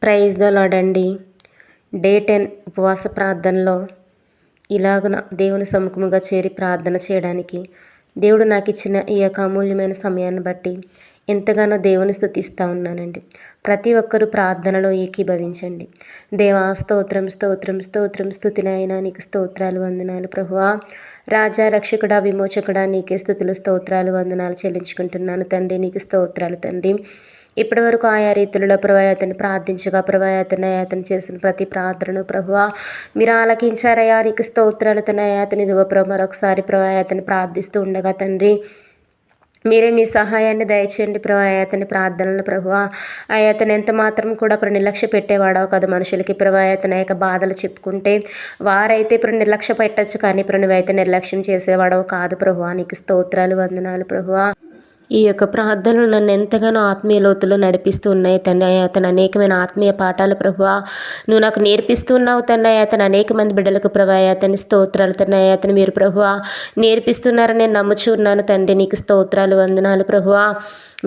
Praise the lord అండి. Day 10 ఉపవాస ప్రార్థనలో ఇలాగున దేవుని సముఖముగా చేరి ప్రార్థన చేయడానికి దేవుడు నాకు ఇచ్చిన ఈ యొక్క అమూల్యమైన సమయాన్ని బట్టి ఎంతగానో దేవుని స్తుతిస్తూ ఉన్నానండి. ప్రతి ఒక్కరూ ప్రార్థనలో ఏకీభవించండి. దేవా స్తోత్రం స్తోత్రం స్తోత్రం స్తుతి నాయనా, నీకు స్తోత్రాలు వందనాలు ప్రభువా. రాజా రక్షకుడా విమోచకుడా, నీకే స్తుతులు స్తోత్రాలు వందనాలు చెల్లించుకుంటున్నాను తండ్రి. నీకు స్తోత్రాలు తండ్రి. ఇప్పటి వరకు ఆయా రీతులలో ప్రభాయతను ప్రార్థించగా ప్రభాయతను చేసిన ప్రతి ప్రార్థనను ప్రభువా మీరు ఆలకించారయ్యా. నీకు స్తోత్రాలు తనయాతను ఇదిగో ప్రభు మరొకసారి ప్రభాయతను ప్రార్థిస్తూ ఉండగా తండ్రి మీరే మీ సహాయాన్ని దయచేయండి ప్రభాయతని ప్రార్థనలు ప్రభువా. ఆయతను ఎంత మాత్రం కూడా ఇప్పుడు నిర్లక్ష్య పెట్టేవాడో కదా మనుషులకి ప్రభాయతన యొక్క బాధలు చెప్పుకుంటే వారైతే ఇప్పుడు నిర్లక్ష్య పెట్టచ్చు, కానీ ఇప్పుడు నువ్వైతే నిర్లక్ష్యం చేసేవాడో కాదు ప్రభువా. నీకు స్తోత్రాలు వందనాలు ప్రభువా. ఈ యొక్క ప్రార్థనలు నన్ను ఎంతగానో ఆత్మీయ లోతులో నడిపిస్తూ ఉన్నాయి తండ్రి. అతను అనేకమైన ఆత్మీయ పాఠాలు ప్రభువా నువ్వు నాకు నేర్పిస్తున్నావు తండ్రి. అతను అనేక మంది బిడ్డలకు ప్రభా అతని స్తోత్రాలు తండ్రి. అతను మీరు ప్రభువా నేర్పిస్తున్నారని నేను నమ్ముచున్నాను తండ్రి. నీకు స్తోత్రాలు వందనాలు ప్రభువా.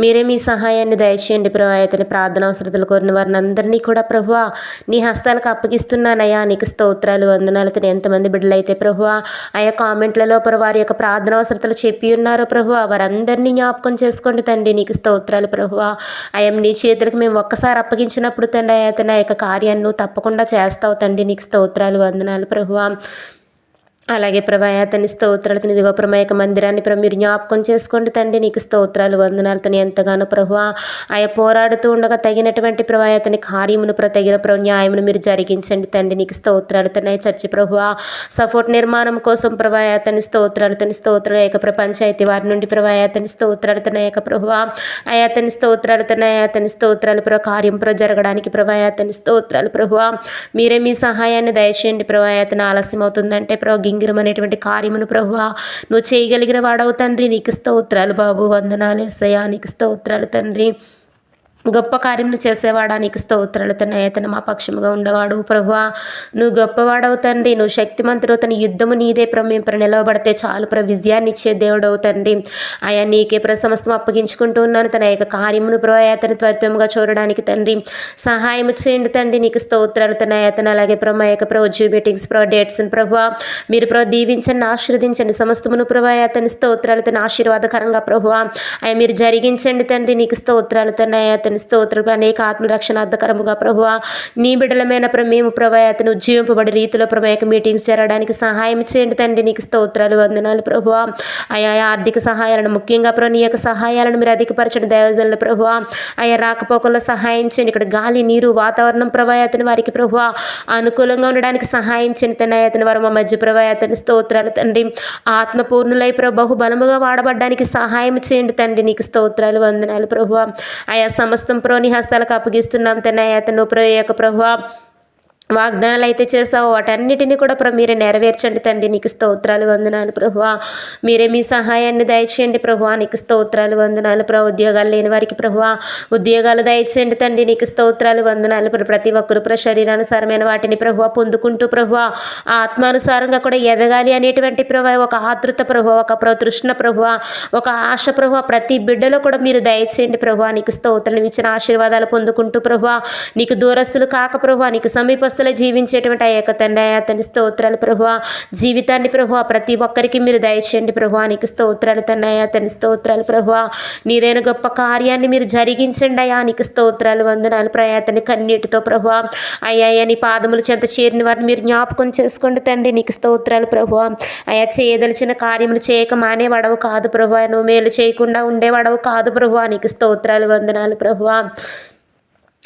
మీరే మీ సహాయాన్ని దయచేయండి ప్రభా. అతని ప్రార్థన అవసరతలు కోరిన వారిని అందరినీ కూడా ప్రభువా నీ హస్తాలకు అప్పగిస్తున్నానయ్యా. నీకు స్తోత్రాలు వందనాలు. అతను ఎంతమంది బిడ్డలైతే ప్రభువా ఆయా కామెంట్లలో వారి యొక్క ప్రార్థన అవసరతలు చెప్పి ఉన్నారో ప్రభువా వారందరినీ జ్ఞాపకం చేసుకోండి తండ్రి. నీకు స్తోత్రాలు ప్రభువా. అయం నీ చేతులకు మేము ఒక్కసారి అప్పగించినప్పుడు తండ్రి అతని యొక్క కార్యాన్ని నువ్వు తప్పకుండా చేస్తావు తండ్రి. నీకు స్తోత్రాలు వందనాలు ప్రభువా. అలాగే ప్రభా అతని స్తోత్రాలతో ఇదిగో ప్రభా యొక్క మందిరాన్ని మీరు జ్ఞాపకం చేసుకోండి తండ్రి. నీకు స్తోత్రాలు వందనాలతో ఎంతగానో ప్రభువా ఆయా పోరాడుతూ ఉండగా తగినటువంటి ప్రభా అతని కార్యమును తగిన న్యాయమును మీరు జరిగించండి తండ్రి. నీకు స్తోత్రాలతో చర్చి ప్రభువా సపోర్ట్ నిర్మాణం కోసం ప్రభా అతని స్తోత్రాలు యొక్క పంచాయతీ వారి నుండి ప్రభా అతని స్తోత్రాలతో యొక్క ప్రభువా అతని స్తోత్రాలు కార్యం జరగడానికి ప్రభా అతని స్తోత్రాలు ప్రభువా మీరే మీ సహాయాన్ని దయచేయండి ప్రభా. అతను ఆలస్యం అవుతుందంటే గింగిరం అనేటువంటి కార్యమును ప్రభువా నువ్వు చేయగలిగిన వాడవు తండ్రి. నీకు స్తోత్రాలు బాబు వందనాలు యేసయ్యా. నీకు స్తోత్రాలు తండ్రి. గొప్ప కార్యములు చేసేవాడా నీకు స్తోత్రాలు తండ్రి. అతను మా పక్షముగా ఉండేవాడు ప్రభువా నువ్వు గొప్పవాడవు తండ్రి. నువ్వు శక్తిమంతుడు తన యుద్ధము నీదే మేము నిలవబడితే చాలు విజయాన్ని ఇచ్చే దేవుడవు తండ్రి. ఆయా నీకే సమస్తం అప్పగించుకుంటూ ఉన్నాను. తన యొక్క కార్యమును అతను త్వరితంగా చూడడానికి తండ్రి సహాయం చేయండి తండ్రి. నీకు స్తోత్రాలు తన అతను అలాగే మా యొక్క జూ మీటింగ్స్ డేట్స్ ప్రభువా మీరు దీవించండి ఆశీర్వదించండి సమస్తమును అతని స్తోత్రాలు తన ఆశీర్వాదకరంగా ప్రభువా అయ్యా మీరు జరిగించండి తండ్రి. నీకు స్తోత్రాలు తన అతని స్తోత్రం అనేక ఆత్మరక్షణార్థకరముగా ప్రభువా నీ బిడ్డలమైన మేము అతను ఉజ్జీవింపబడి రీతిలో యొక్క మీటింగ్స్ జరగడానికి సహాయం చేయండి తండ్రి. నీకు స్తోత్రాలు వందనాలు ప్రభువా. ఆయా ఆర్థిక సహాయాలను ముఖ్యంగా నీ యొక్క సహాయాలను మీరు అధికపరచండి దైవజనుల ప్రభువా. ఆయా రాకపోకల్లో సహాయం చేయండి. ఇక్కడ గాలి నీరు వాతావరణం అతని వారికి ప్రభువా అనుకూలంగా ఉండడానికి సహాయం చేయండి తండ్రి. అతని వారు మా మధ్య అతని స్తోత్రాలు తండ్రి ఆత్మపూర్ణులై బహుబలముగా వాడబడ్డానికి సహాయం చేయండి తండ్రి. నీకు స్తోత్రాలు వందనాలు ప్రభువా. ఆయా సమస్తం నీ హస్తాలకు అప్పగిస్తున్నాం తండ్రి. అతను యొక్క ప్రభువా వాగ్దానాలు అయితే చేసావు వాటన్నిటిని కూడా మీరే నెరవేర్చండి తండ్రి. నీకు స్తోత్రాలు వందనాలు ప్రభువా. మీరే మీ సహాయాన్ని దయచేయండి ప్రభువా. నీకు స్తోత్రాలు వందనాలు ఉద్యోగాలు లేని వారికి ప్రభువా ఉద్యోగాలు దయచేయండి తండ్రి. నీకు స్తోత్రాలు వందనాలు ప్రతి ఒక్కరు శరీరానుసారమైన వాటిని ప్రభువా పొందుకుంటూ ప్రభువా ఆత్మానుసారంగా కూడా ఎదగాలి అనేటువంటి ప్రభువా ఒక ఆతృత ప్రభువా ఒక తృష్ణ ప్రభువా ఒక ఆశ ప్రభువా ప్రతి బిడ్డలో కూడా మీరు దయచేయండి ప్రభువా. నీకు స్తోత్రాలు ఇచ్చిన ఆశీర్వాదాలు పొందుకుంటూ ప్రభువా నీకు దూరస్తులు కాక ప్రభువా నీకు సమీప జీవించేటువంటి ఆ యొక్క తండ్రి అతని స్తోత్రాలు ప్రభువా జీవితాన్ని ప్రభువా ప్రతి ఒక్కరికి మీరు దయచేయండి ప్రభువా. నీకు స్తోత్రాలు తండ్రి అతని స్తోత్రాలు ప్రభువా నీదైన గొప్ప కార్యాన్ని మీరు జరిగించండి అయ్యా. నీకు స్తోత్రాలు వందనాలు ప్రయాతని కన్నీటితో ప్రభువా అయ్యా నీ పాదములు చెంత చేరిన వారిని మీరు జ్ఞాపకం చేసుకోండి తండ్రి. నీకు స్తోత్రాలు ప్రభువా అయ్యా చేయదలిచిన కార్యములు చేయక మానేవాడవు కాదు ప్రభువా నువ్వు మేలు చేయకుండా ఉండేవాడవు కాదు ప్రభువా. నీకు స్తోత్రాలు వందనాలు ప్రభువా.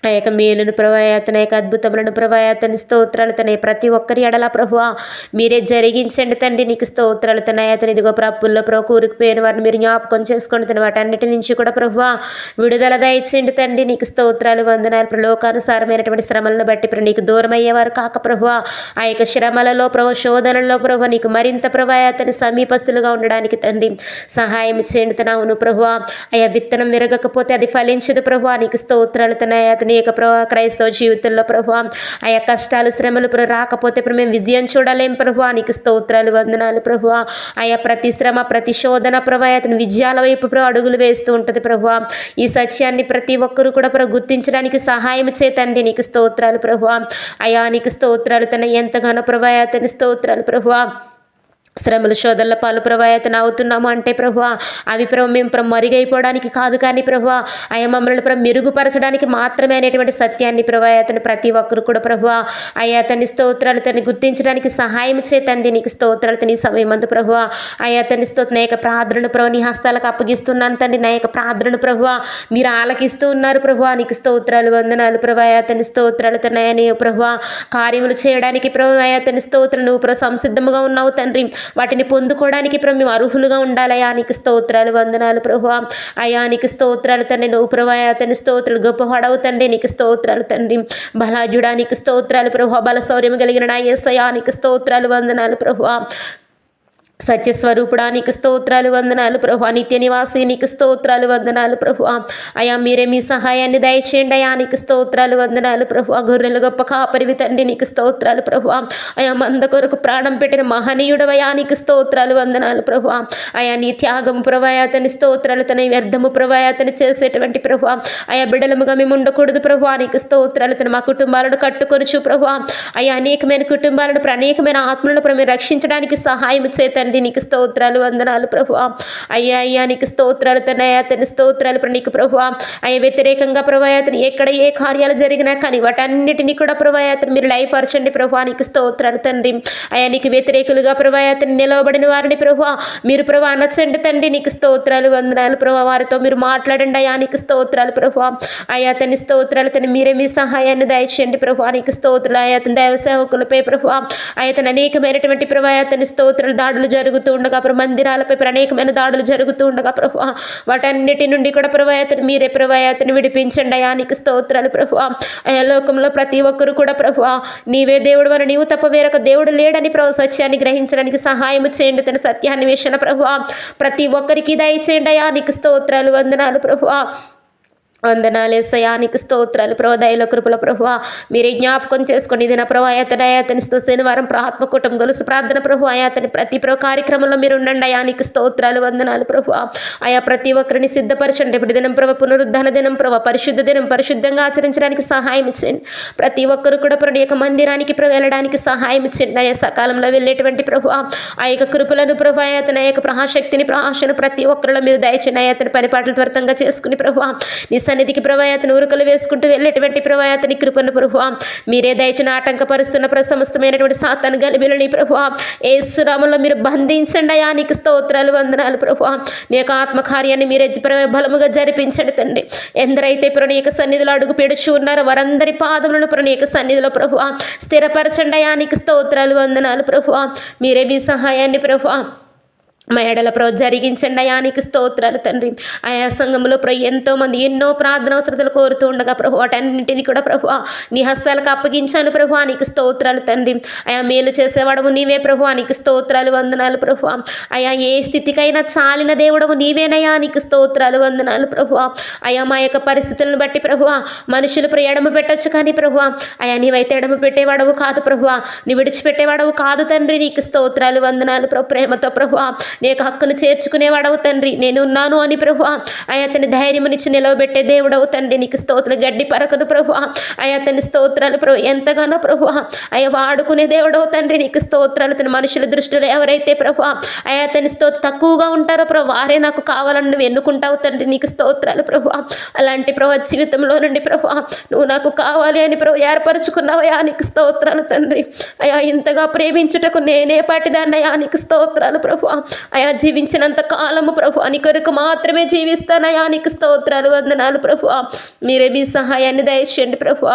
ఆ యొక్క మేలును అతని యొక్క అద్భుతములను అతని స్తోత్రాలు తన ప్రతి ఒక్కరి ఎడల ప్రభువా మీరే జరిగించండి తండ్రి. నీకు స్తోత్రాలు తన అతని ఇదిగో అప్పుల్లో కూరుకుపోయిన వారిని మీరు జ్ఞాపకం చేసుకొని తన వాటన్నిటి నుంచి కూడా ప్రభువా విడుదల దయచేయండి తండ్రి. నీకు స్తోత్రాలు వందనాలు లోకానుసారమైనటువంటి శ్రమలను బట్టి నీకు దూరం అయ్యేవారు కాక ప్రభువా ఆ యొక్క శ్రమలలో శోధనలో నీకు మరింత అతని సమీపస్తులుగా ఉండడానికి తండ్రి సహాయం చేయండి తన అవును ప్రభువా అయ్యా విత్తనం విరగకపోతే అది ఫలించదు ప్రభువా. నీకు స్తోత్రాలు తన నీ యొక్క ప్రభావ క్రైస్తవ జీవితంలో ప్రభు ఆయా కష్టాలు శ్రమలు రాకపోతే ప్రభు మేము విజయం చూడలేం ప్రభు. నీకు స్తోత్రాలు వందనాలు ప్రభు. ఆయా ప్రతి శ్రమ ప్రతి శోధన ప్రభు అతని విజయాల వైపు ప్రభు అడుగులు వేస్తూ ఉంటుంది ప్రభు. ఈ సత్యాన్ని ప్రతి ఒక్కరూ కూడా ప్రభు గుర్తించడానికి సహాయం చేతండి. నీకు స్తోత్రాలు ప్రభు. అయా నీకు స్తోత్రాలు తన ఎంతగానో ప్రభు అతని స్తోత్రాలు ప్రభు. శ్రమలు శోధనల పాలు ప్రభావితం అవుతున్నాము అంటే ప్రభు అవి ప్రభు మేము మరుగైపోవడానికి కాదు కానీ ప్రభు అయ్యా మమ్మల్ని ప్రభు మెరుగుపరచడానికి మాత్రమే అనేటువంటి సత్యాన్ని ప్రభావితం ప్రతి ఒక్కరు కూడా ప్రభు అయ్యా తన స్తోత్రాలు తను గుర్తించడానికి సహాయం చేతండి. నీకు స్తోత్రాలు తన సమయం అందు ప్రభు అయ్యా తన స్తోత్ర నా యొక్క ప్రార్థన ప్రభు నీ హస్తాలకు అప్పగిస్తున్నాను తండ్రి. నా యొక్క ప్రార్థన ప్రభు మీరు ఆలకిస్తూ ఉన్నారు ప్రభు. నీకు స్తోత్రాలు వందనాలు ప్రభు. అయ్యా తన స్తోత్రాలు తన ప్రభు కార్యములు చేయడానికి ప్రభు అయ్యా తన స్తోత్రం నువ్వు ప్రభు సంసిద్ధముగా ఉన్నావు తండ్రి. వాటిని పొందుకోవడానికి ప్రభు మేము అర్హులుగా ఉండాలయా. నీకు స్తోత్రాలు వందనాలు ప్రభు. అయా నీకు స్తోత్రాలు తండ్రి. నువ్వు ప్రభు అతని స్తోత్రాలు గొప్పవాడవు తండ్రి. నీకు స్తోత్రాలు తండ్రి. బలాజుడా నీకు స్తోత్రాలు ప్రభు. బల శౌర్యం కలిగిన నా యేసయ్యా నీకు స్తోత్రాలు వందనాలు ప్రభు. సత్యస్వరూపుడా నీకు స్తోత్రాలు వందనాలు ప్రభు. నిత్య నివాసి నీకు స్తోత్రాలు వందనాలు ప్రభు. అయా మీరే మీ సహాయాన్ని దయచేయండి అయా. నీకు స్తోత్రాలు వందనాలు ప్రభు. గొర్రెలు గొప్ప కాపరివి తండ్రి. నీకు స్తోత్రాలు ప్రభు. అయా మంద కొరకు ప్రాణం పెట్టిన మహనీయుడవయా. నీకు స్తోత్రాలు వందనాలు ప్రభు. అయా నీ త్యాగము ప్రభు అతని స్తోత్రాలు తన వ్యర్థము ప్రభు అతని చేసేటువంటి ప్రభు అయా బిడలముగా మేము ఉండకూడదు ప్రభు. నీకు స్తోత్రాలు తన మా కుటుంబాలను కట్టుకొనుచు ప్రభు. అయా అనేకమైన కుటుంబాలను అనేకమైన ఆత్మలను ప్రభు రక్షించడానికి సహాయం చేతండి. నీకు స్తోత్రాలు వందనాలు ప్రభు. అయ్యా నీకు స్తోత్రాలు తన స్తోత్రాలు నీకు ప్రభు. అయ్యా వ్యతిరేకంగా ప్రభు అతను ఎక్కడ ఏ కార్యాలు జరిగినా కానీ వాటన్నిటినీ కూడా ప్రభు అతను మీరు లైఫ్ అర్చండి ప్రభు. నీకు స్తోత్రాలు తండ్రి. అయ్యా నీకు వ్యతిరేకులుగా ప్రభు అతను నిలవబడిన వారిని ప్రభు మీరు ప్రభు అనొచ్చండి తండ్రి. నీకు స్తోత్రాలు వందనాలు ప్రభు. వారితో మీరు మాట్లాడండి అయ్యా. నీకు స్తోత్రాలు ప్రభు. అయ్యా అతని స్తోత్రాలు తను మీరే మీ సహాయాన్ని దయచేయండి ప్రభు. నీకు స్తోత్రాలు అయ్యా అతని దైవ సేవకులపై ప్రభు అతను అనేకమైనటువంటి ప్రభు అతని స్తోత్రాలు దాడులు జరుగుతూ ఉండగా ప్రభు మందిరాలపై అనేకమైన దాడులు జరుగుతూ ఉండగా ప్రభు వాటన్నిటి నుండి కూడా ప్రభు అతను మీరే ప్రభు అతను విడిపించండి అయా. నీకు స్తోత్రాలు ప్రభు. అయా లోకంలో ప్రతి ఒక్కరు కూడా ప్రభు నీవే దేవుడు అని నీవు తప్ప వేరొక దేవుడు లేడని ప్రభు సత్యాన్ని గ్రహించడానికి సహాయం చేయండి. తన సత్యాన్ని విషణ ప్రభు ప్రతి ఒక్కరికి దయచేయండి అయా. నీకు స్తోత్రాలు వందనాలు ప్రభు. వందనాలేసయ్యా. నీకు స్తోత్రాలు ప్రభు. దయల కృపల ప్రభు మీరే జ్ఞాపకం చేసుకోండి. ఇది నా ప్రభు అతని శనివారం ఆత్మకూటం గొలుసు ప్రార్థన ప్రభు అతని ప్రతి కార్యక్రమంలో మీరు ఉండండి అయా. నీకు స్తోత్రాలు వందనాలు ప్రభు. అయా ప్రతి ఒక్కరిని సిద్ధపరచండి. ఇప్పుడు దినం ప్రభు పునరుద్ధాన దినం ప్రభు పరిశుద్ధ దినం పరిశుద్ధంగా ఆచరించడానికి సహాయం చేయండి. ప్రతి ఒక్కరు కూడా ప్రభు యొక్క మందిరానికి వెళ్ళడానికి సహాయం చేయండి అయ్యా. సకాలంలో వెళ్ళేటువంటి ప్రభు ఆ యొక్క కృపలను ప్రభు అతని యొక్క ప్రహాశక్తిని ప్రహాశను ప్రతి ఒక్కరిలో మీరు దయచేయండి అయ్యా. అతని పనిపాట్లు త్వరితంగా చేసుకుని ప్రభు నీ సన్నిధికి ప్రభాయతను ఉరుకలు వేసుకుంటూ వెళ్ళేటువంటి ప్రభాయతని కృపను ప్రభు మీరే దయచిన ఆటంకపరుస్తున్న సమస్తమైనటువంటి సాతాను గలిబిలని ప్రభు యేసు నామములో మీరు బంధించండి అయా. నీకు స్తోత్రాలు వందనాలు ప్రభు. నీ యొక్క ఆత్మకార్యాన్ని మీరే బలముగా జరిపించండి తండ్రి. ఎందరైతే ప్రభు నీ యొక్క సన్నిధిలో అడుగు పెడుచు ఉన్నారో వారందరి పాదములను ప్రభు నీ యొక్క సన్నిధిలో ప్రభు స్థిరపరచండి అయా. నీకు స్తోత్రాలు వందనాలు ప్రభు. మీరే మీ సహాయాన్ని ప్రభు మా ఎడల ప్రభు జరిగించండి అయా. నీకు స్తోత్రాలు తండ్రి. ఆయా సంఘంలో ప్రభు ఎంతోమంది ఎన్నో ప్రార్థన అవసరతలు కోరుతూ ఉండగా ప్రభు వాటన్నింటినీ కూడా ప్రభు నీ హస్తాలకు అప్పగించాను ప్రభు. నీకు స్తోత్రాలు తండ్రి. ఆయా మేలు చేసేవాడవు నీవే ప్రభు. నీకు స్తోత్రాలు వందనాలు ప్రభు. ఆయా ఏ స్థితికైనా చాలిన దేవుడవు నీవేనయా. నీకు స్తోత్రాలు వందనాలు ప్రభు. ఆయా మా యొక్క పరిస్థితులను బట్టి ప్రభు మనుషులు ఎడమ పెట్టచ్చు కానీ ప్రభు ఆయా నీవైతే ఎడమ పెట్టేవాడవు కాదు ప్రభు. నీ విడిచిపెట్టేవాడవు కాదు తండ్రి. నీకు స్తోత్రాలు వందనాలు ప్రభు. ప్రేమతో ప్రభు నీ యొక్క హక్కును చేర్చుకునేవాడవు తండ్రి. నేను ఉన్నాను అని ప్రభు అతని ధైర్యమునిచ్చి నిలవబెట్టే దేవుడవు తండ్రి. నీకు స్తోత్రం. గడ్డి పరకను ప్రభు అతని స్తోత్రాలు ప్రభు ఎంతగానో ప్రభు వాడుకునే దేవుడవు తండ్రి. నీకు స్తోత్రాలు. తన మనుషుల దృష్టిలో ఎవరైతే ప్రభు అతని స్తోత్రం తక్కువగా ఉంటారో ప్రభు వారే నాకు కావాలని నువ్వు ఎన్నుకుంటావు తండ్రి. నీకు స్తోత్రాలు ప్రభు. అలాంటి ప్రభు జీవితంలో నుండి ప్రభు నువ్వు నాకు కావాలి అని ప్రభు ఏర్పరచుకున్నావయా. నీకు స్తోత్రాలు తండ్రి. అయా ఇంతగా ప్రేమించుటకు నేనే పాటిదాన్నయా. నీకు స్తోత్రాలు ప్రభు. అయా జీవించినంత కాలము ప్రభు అని కొరకు మాత్రమే జీవిస్తానయా. నీకు స్తోత్రాలు వందనాలు ప్రభు. మీరే మీ సహాయాన్ని దయచేయండి ప్రభు.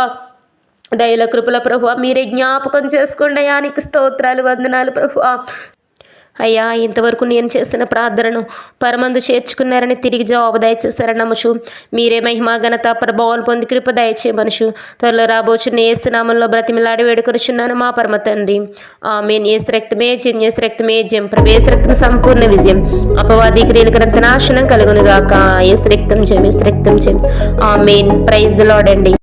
దయల కృపల ప్రభు మీరే జ్ఞాపకం చేసుకోండి అయా. నీకు స్తోత్రాలు వందనాలు ప్రభు. అయ్యా ఇంతవరకు నేను చేసిన ప్రార్థనను పరమందు చేర్చుకున్నారని తిరిగి జవాబు దయచేశారని నమ్ముచు మీరే మహిమ ఘనత ప్రభావాలు పొంది కృప దయచేయమనుచు త్వరలో రాబోచున్న యేసు నామములో బ్రతిమిలాడి వేడుకొనుచున్నాను మా పరమ తండ్రి. ఆమేన్. యేసు రక్తమే జయం. యేసు రక్తమే జయం. ప్రభు యేసు రక్తం సంపూర్ణ విజయం. అపవాది క్రియలకు నాశనం కలుగును గాక. యేసు రక్తం జయం. యేసు రక్తం జయం. ఆమేన్. ప్రైజ్ ది లార్డ్ అండి.